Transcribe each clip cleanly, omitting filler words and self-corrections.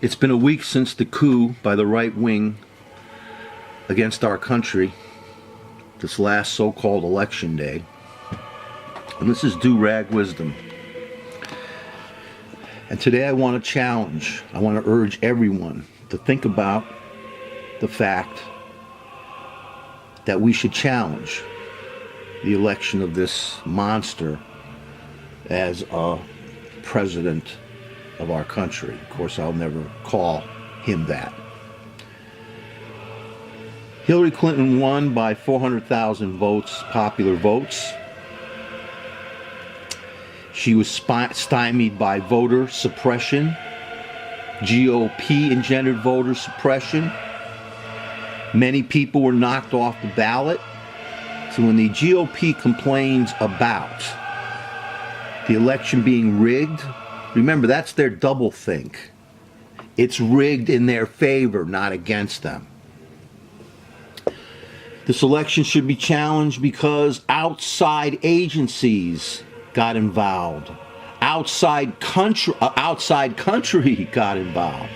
It's been a week since the coup by the right wing against our country, this last so-called election day. And this is Do-Rag Wisdom. And today I want to I want to urge everyone to think about the fact that we should challenge the election of this monster as a president of our country. Of course, I'll never call him that. Hillary Clinton won by 400,000 votes, popular votes. She was stymied by voter suppression. GOP engendered voter suppression. Many people were knocked off the ballot. So when the GOP complains about the election being rigged, remember, that's their doublethink. It's rigged in their favor, not against them. This election should be challenged because outside agencies got involved. Outside country got involved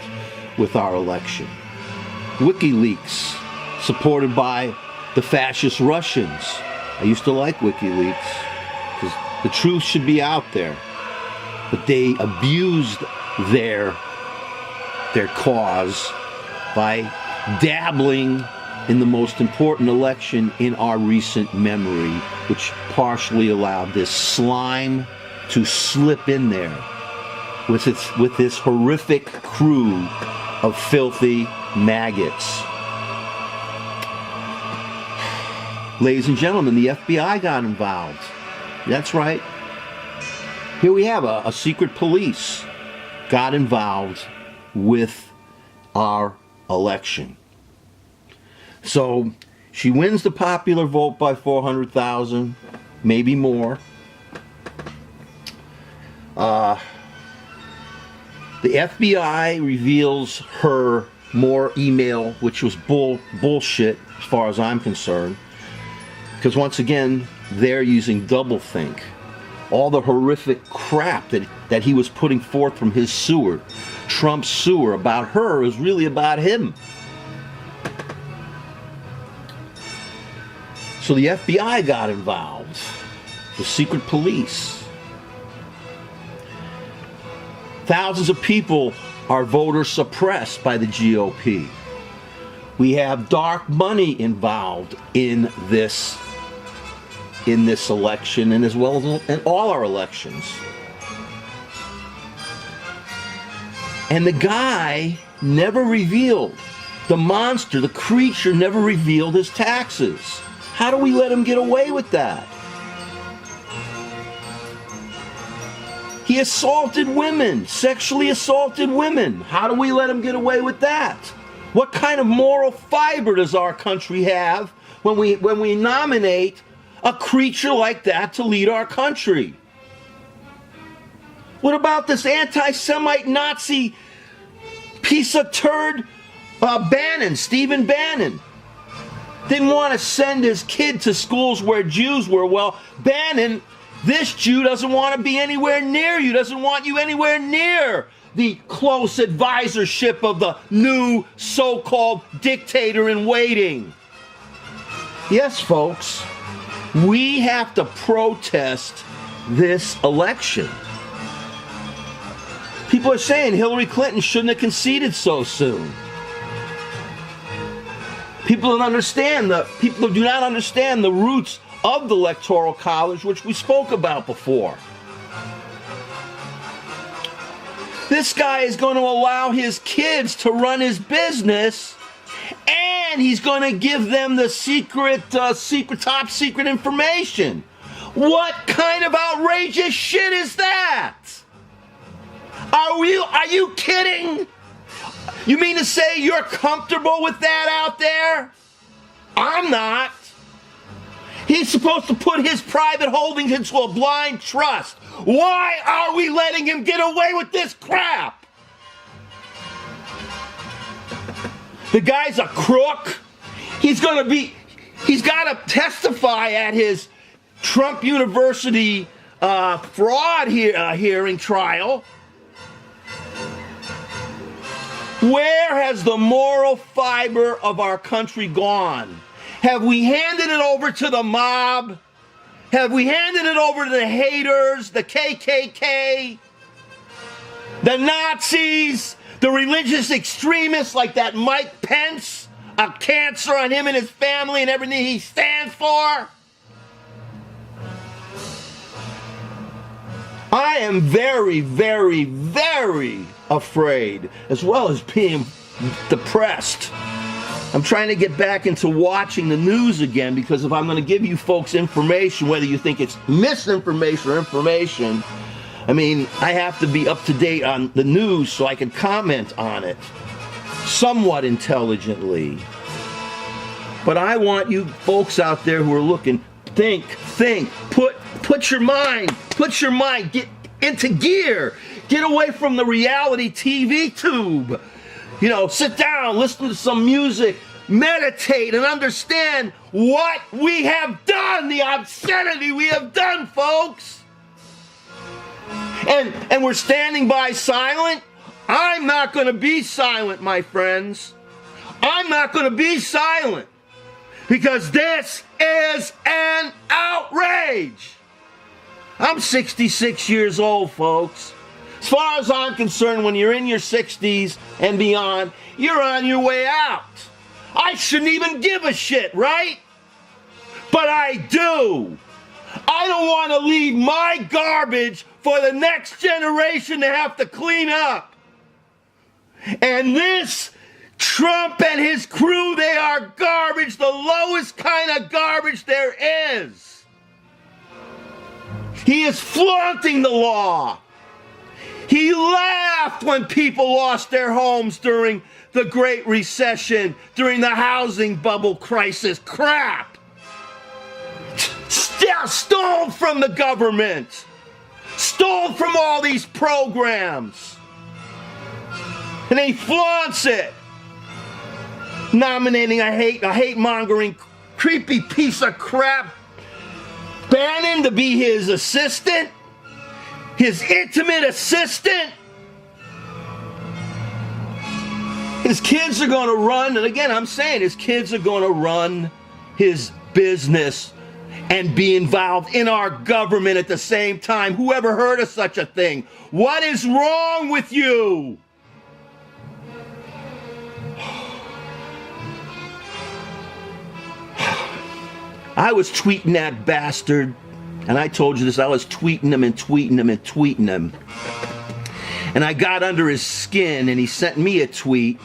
with our election. WikiLeaks, supported by the fascist Russians. I used to like WikiLeaks because the truth should be out there. But they abused their cause by dabbling in the most important election in our recent memory, which partially allowed this slime to slip in there with this horrific crew of filthy maggots. Ladies and gentlemen, the FBI got involved. That's right. Here we have a secret police got involved with our election. So she wins the popular vote by 400,000, maybe more. The FBI reveals her more email, which was bullshit as far as I'm concerned. Because once again, they're using doublethink. All the horrific crap that he was putting forth from his sewer, Trump's sewer, about her is really about him. So the FBI got involved, the secret police. Thousands of people are voter suppressed by the GOP. We have dark money involved in this election, and as well as in all our elections. And the guy never revealed, the monster, the creature never revealed his taxes. How do we let him get away with that? He assaulted women, sexually assaulted women. How do we let him get away with that? What kind of moral fiber does our country have when we nominate a creature like that to lead our country? What about this anti-Semite Nazi piece of turd, Bannon, Stephen Bannon? Didn't want to send his kid to schools where Jews were. Well, Bannon, this Jew doesn't want to be anywhere near you, doesn't want you anywhere near the close advisorship of the new so-called dictator in waiting. Yes, folks, we have to protest this election. People are saying Hillary Clinton shouldn't have conceded so soon. People do not understand the roots of the Electoral College, which we spoke about before. This guy is going to allow his kids to run his business, and he's going to give them the top secret information. What kind of outrageous shit is that? Are you kidding? You mean to say you're comfortable with that out there? I'm not. He's supposed to put his private holdings into a blind trust. Why are we letting him get away with this crap? The guy's a crook. He's got to testify at his Trump University fraud hearing trial. Where has the moral fiber of our country gone? Have we handed it over to the mob? Have we handed it over to the haters, the KKK, the Nazis, the religious extremists like that Mike Pence, a cancer on him and his family and everything he stands for? I am very, very, very afraid, as well as being depressed. I'm trying to get back into watching the news again, because if I'm going to give you folks information, whether you think it's misinformation or information, I mean, I have to be up to date on the news so I can comment on it somewhat intelligently. But I want you folks out there who are looking, think, put your mind, get into gear. Get away from the reality TV tube. You know, sit down, listen to some music, meditate, and understand what we have done, the obscenity we have done, folks. And we're standing by silent. I'm not going to be silent, my friends. I'm not going to be silent, because this is an outrage. I'm 66 years old, folks. As far as I'm concerned, when you're in your 60s and beyond, you're on your way out. I shouldn't even give a shit, right? But I do. I don't want to leave my garbage for the next generation to have to clean up. And this Trump and his crew, they are garbage, the lowest kind of garbage there is. He is flaunting the law. He laughed when people lost their homes during the Great Recession, during the housing bubble crisis. Crap! Stole from the government. Stole from all these programs. And he flaunts it. Nominating a hate-mongering, creepy piece of crap Bannon to be his assistant, his intimate assistant. His kids are going to run, and again, I'm saying his kids are going to run his business and be involved in our government at the same time. Whoever heard of such a thing? What is wrong with you? I was tweeting that bastard, and I told you this, I was tweeting him. And I got under his skin, and he sent me a tweet.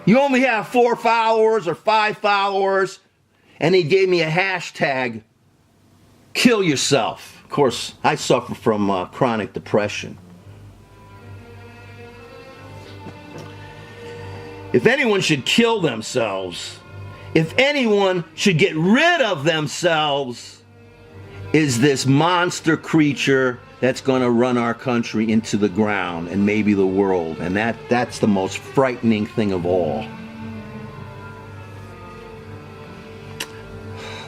You only have 4 followers or 5 followers, and he gave me a hashtag, kill yourself. Of course, I suffer from chronic depression. If anyone should kill themselves, if anyone should get rid of themselves, is this monster creature that's going to run our country into the ground and maybe the world. And that's the most frightening thing of all.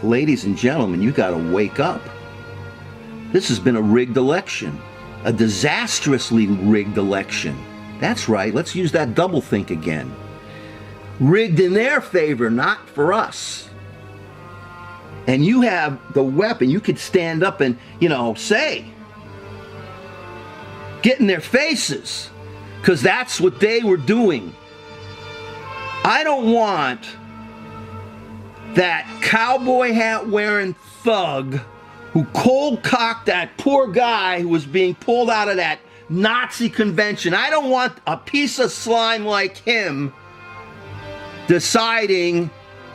Ladies and gentlemen, you got to wake up. This has been a rigged election, a disastrously rigged election. That's right, let's use that doublethink again. Rigged in their favor, not for us. And you have the weapon. You could stand up and, say, get in their faces, because that's what they were doing. I don't want that cowboy hat wearing thug who cold cocked that poor guy who was being pulled out of that Nazi convention. I don't want a piece of slime like him deciding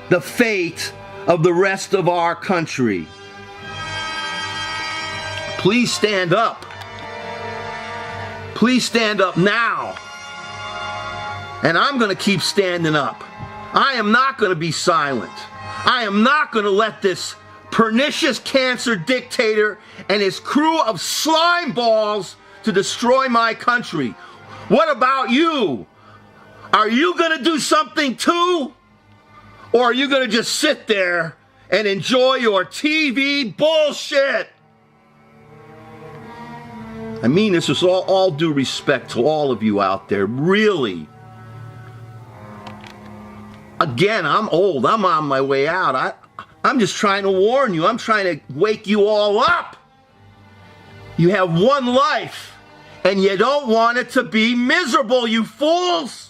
the fate of the rest of our country. Please stand up. Please stand up now. And I'm going to keep standing up. I am not going to be silent. I am not going to let this pernicious cancer dictator and his crew of slime balls to destroy my country. What about you? Are you going to do something too? Or are you going to just sit there and enjoy your TV bullshit? I mean this with all due respect to all of you out there, really. Again, I'm old. I'm on my way out. I'm just trying to warn you. I'm trying to wake you all up. You have one life, and you don't want it to be miserable, you fools.